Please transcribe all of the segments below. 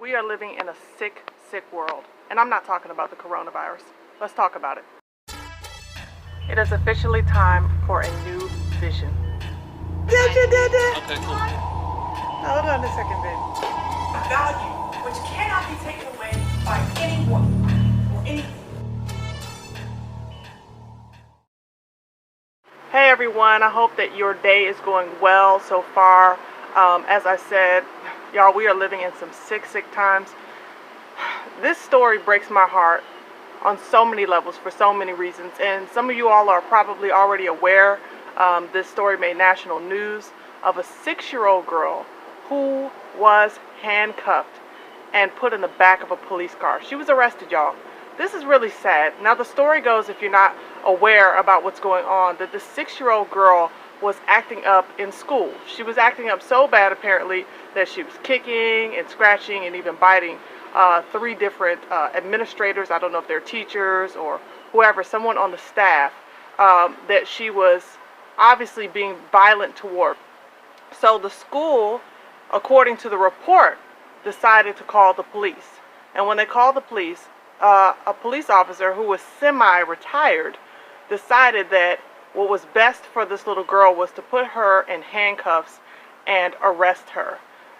We are living in a sick, sick world. And I'm not talking about the coronavirus. Let's talk about it. It is officially time for a new vision. Okay, cool. Hold on a second, babe. Value, which cannot be taken away by anyone or anything. Hey everyone, I hope that your day is going well so far. As I said, y'all, we are living in some sick, sick times. This story breaks my heart on so many levels for so many reasons, and some of you all are probably already aware. This story made national news of a 6-year-old girl who was handcuffed and put in the back of a police car. She was arrested, y'all. This is really sad. Now, the story goes, if you're not aware about what's going on, that the 6-year-old girl was acting up in school. She was acting up so bad, apparently, that she was kicking and scratching and even biting 3 different administrators. I don't know if they're teachers or whoever, someone on the staff, that she was obviously being violent toward. So the school, according to the report, decided to call the police. And when they called the police, a police officer who was semi-retired decided that what was best for this little girl was to put her in handcuffs and arrest her.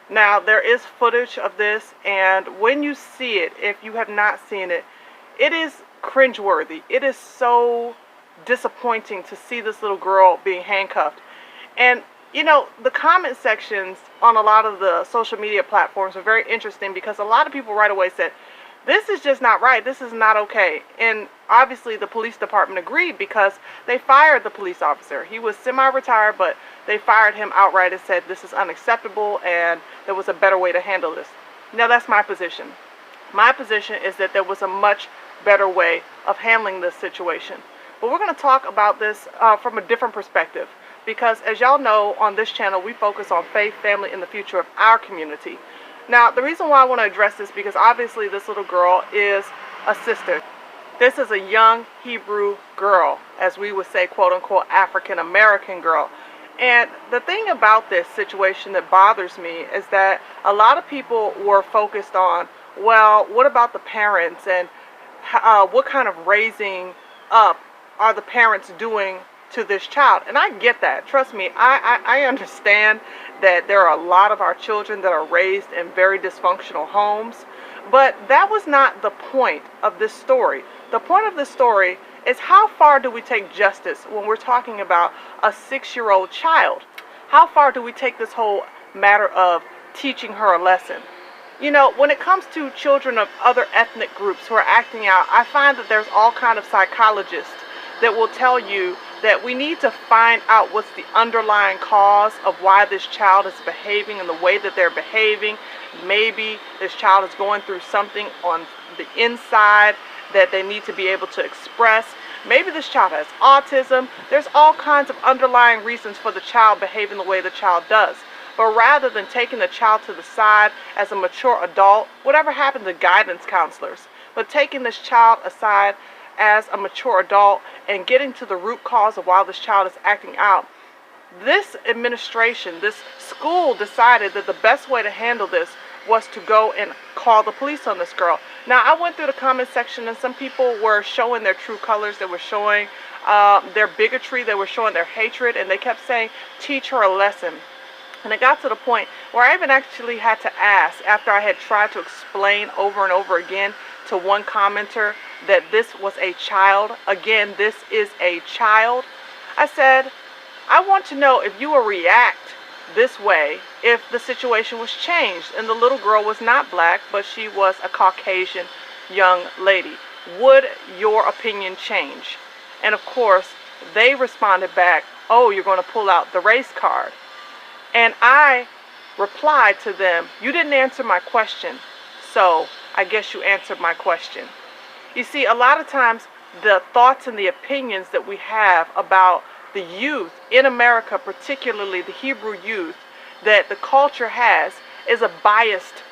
Now, there is footage of this, and when you see it, if you have not seen it, it is cringeworthy. It is so disappointing to see this little girl being handcuffed. And you know, the comment sections on a lot of the social media platforms are very interesting because a lot of people right away said, this is just not right. This is not okay. And obviously the police department agreed because they fired the police officer. He was semi-retired, but they fired him outright and said this is unacceptable and there was a better way to handle this. Now, that's my position. My position is that there was a much better way of handling this situation. But we're going to talk about this from a different perspective. Because as y'all know, on this channel, we focus on faith, family, and the future of our community. Now, the reason why I want to address this, because obviously this little girl is a sister. This is a young Hebrew girl, as we would say, quote unquote, African American girl. And the thing about this situation that bothers me is that a lot of people were focused on, well, what about the parents and what kind of raising up are the parents doing to this child? And I get that. Trust me, I understand that there are a lot of our children that are raised in very dysfunctional homes, but that was not the point of this story. The point of this story is how far do we take justice when we're talking about a 6-year-old child? How far do we take this whole matter of teaching her a lesson? You know, when it comes to children of other ethnic groups who are acting out, I find that there's all kind of psychologists that will tell you that we need to find out what's the underlying cause of why this child is behaving in the way that they're behaving. Maybe this child is going through something on the inside that they need to be able to express. Maybe this child has autism. There's all kinds of underlying reasons for the child behaving the way the child does. But rather than taking the child to the side as a mature adult, whatever happened to guidance counselors, but taking this child aside as a mature adult and getting to the root cause of why this child is acting out. This administration, this school decided that the best way to handle this was to go and call the police on this girl. Now, I went through the comment section and some people were showing their true colors. They were showing their bigotry. They were showing their hatred, and they kept saying, teach her a lesson. And it got to the point where I even actually had to ask, after I had tried to explain over and over again to one commenter that this was a child. Again, this is a child. I said, I want to know if you will react this way if the situation was changed and the little girl was not black, but she was a Caucasian young lady. Would your opinion change? And of course, they responded back, oh, you're going to pull out the race card. And I replied to them, you didn't answer my question, so I guess you answered my question. You see, a lot of times the thoughts and the opinions that we have about the youth in America, particularly the Hebrew youth, that the culture has, is a biased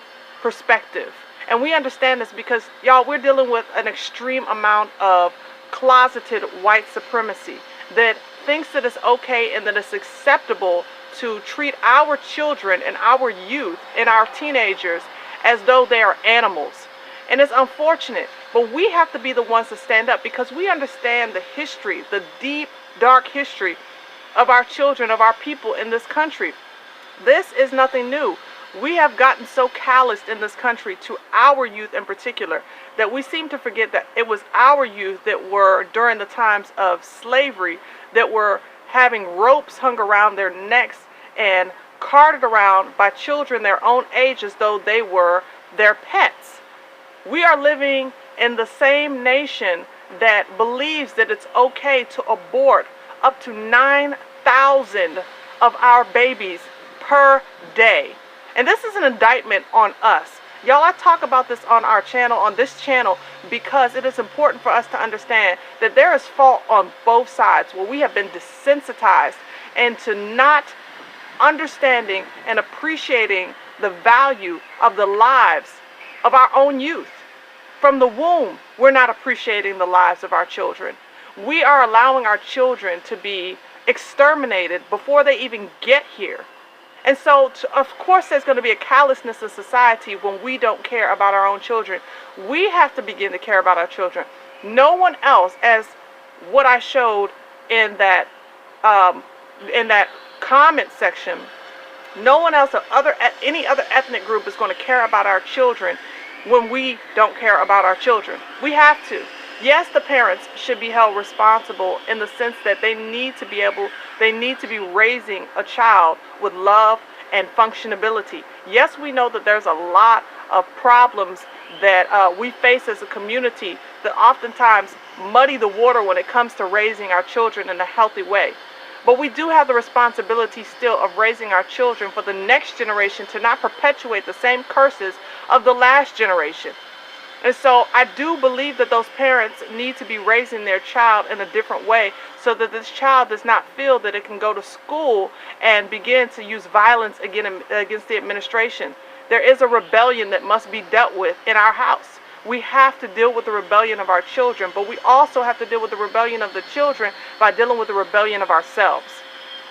perspective. And we understand this because, y'all, we're dealing with an extreme amount of closeted white supremacy that thinks that it's okay and that it's acceptable to treat our children and our youth and our teenagers as though they are animals. And it's unfortunate, but we have to be the ones to stand up because we understand the history, the deep, dark history of our children, of our people in this country. This is nothing new. We have gotten so calloused in this country to our youth in particular that we seem to forget that it was our youth that were, during the times of slavery, that were having ropes hung around their necks and carted around by children their own age as though they were their pets. We are living in the same nation that believes that it's okay to abort up to 9,000 of our babies per day. And this is an indictment on us. Y'all, I talk about this on our channel, on this channel, because it is important for us to understand that there is fault on both sides where we have been desensitized into not understanding and appreciating the value of the lives of our own youth. From the womb, we're not appreciating the lives of our children. We are allowing our children to be exterminated before they even get here. And so, of course, there's going to be a callousness in society when we don't care about our own children. We have to begin to care about our children. No one else, as what I showed in that comment section, no one else or any other ethnic group is going to care about our children when we don't care about our children. We have to. Yes, the parents should be held responsible in the sense that they need to be raising a child with love and functionability. Yes, we know that there's a lot of problems that we face as a community that oftentimes muddy the water when it comes to raising our children in a healthy way. But we do have the responsibility still of raising our children for the next generation to not perpetuate the same curses of the last generation. And so I do believe that those parents need to be raising their child in a different way so that this child does not feel that it can go to school and begin to use violence against the administration. There is a rebellion that must be dealt with in our house. We have to deal with the rebellion of our children, but we also have to deal with the rebellion of the children by dealing with the rebellion of ourselves.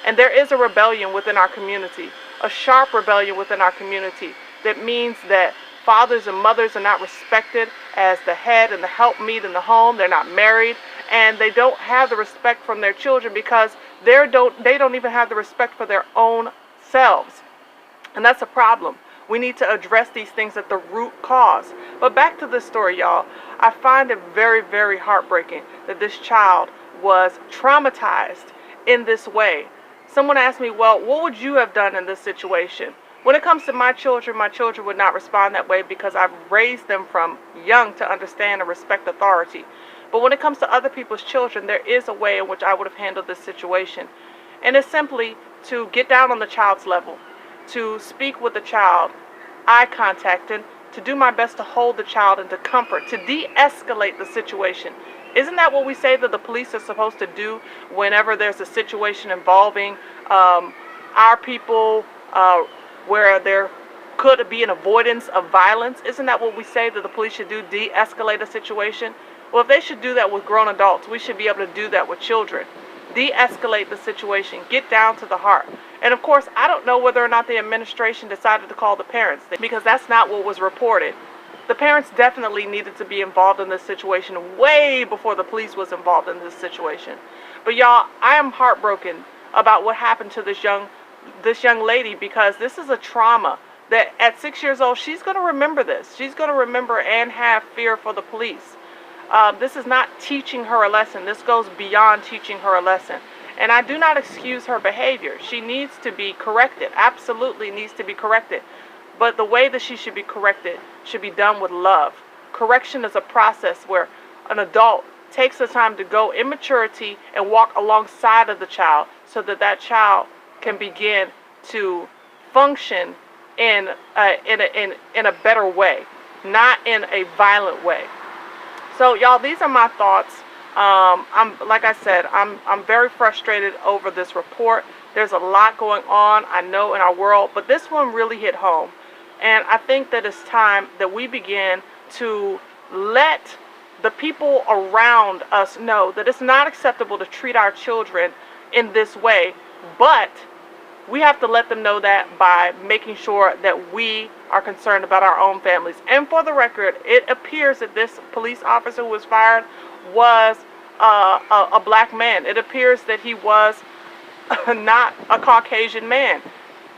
And there is a rebellion within our community, a sharp rebellion within our community that means that fathers and mothers are not respected as the head and the helpmeet in the home. They're not married, and they don't have the respect from their children because they don't even have the respect for their own selves. And that's a problem. We need to address these things at the root cause. But back to this story, y'all. I find it very, very heartbreaking that this child was traumatized in this way. Someone asked me, well, what would you have done in this situation? When it comes to my children would not respond that way because I've raised them from young to understand and respect authority. But when it comes to other people's children, there is a way in which I would have handled this situation. And it's simply to get down on the child's level, to speak with the child, eye contact, and to do my best to hold the child and to comfort, to de-escalate the situation. Isn't that what we say that the police are supposed to do whenever there's a situation involving our people, where there could be an avoidance of violence? Isn't that what we say that the police should do, de-escalate a situation? Well, if they should do that with grown adults, we should be able to do that with children. De-escalate the situation, get down to the heart. And of course, I don't know whether or not the administration decided to call the parents, because that's not what was reported. The parents definitely needed to be involved in this situation way before the police was involved in this situation. But y'all, I am heartbroken about what happened to this young lady, because this is a trauma that at 6 years old, she's going to remember this. She's going to remember and have fear for the police. This is not teaching her a lesson. This goes beyond teaching her a lesson. And I do not excuse her behavior. She needs to be corrected, absolutely needs to be corrected. But the way that she should be corrected should be done with love. Correction is a process where an adult takes the time to go in maturity and walk alongside of the child so that that child can begin to function in a better way, not in a violent way. So y'all, these are my thoughts. Like I said, I'm very frustrated over this report. There's a lot going on, I know, in our world, but this one really hit home. And I think that it's time that we begin to let the people around us know that it's not acceptable to treat our children in this way, but we have to let them know that by making sure that we are concerned about our own families. And for the record, it appears that this police officer who was fired was a black man. It appears that he was not a Caucasian man.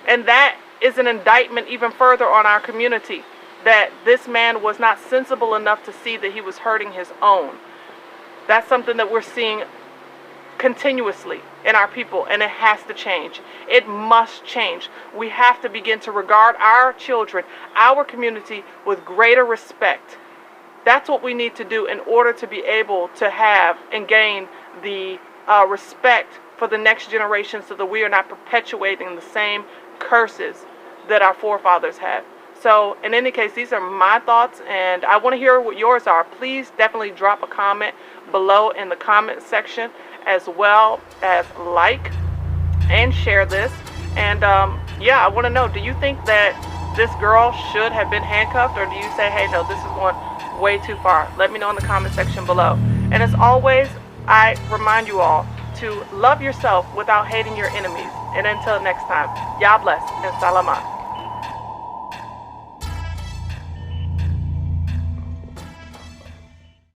And that is an indictment even further on our community, that this man was not sensible enough to see that he was hurting his own. That's something that we're seeing continuously in our people, and it has to change. It must change. We have to begin to regard our children, our community, with greater respect. That's what we need to do in order to be able to have and gain the respect for the next generation, so that we are not perpetuating the same curses that our forefathers had. So in any case, these are my thoughts, and I want to hear what yours are. Please definitely drop a comment below in the comment section, as well as like and share this. And yeah, I want to know, do you think that this girl should have been handcuffed, or do you say, hey, no, this is going way too far? Let me know in the comment section below. And as always, I remind you all to love yourself without hating your enemies. And until next time, Yah bless and Salamat.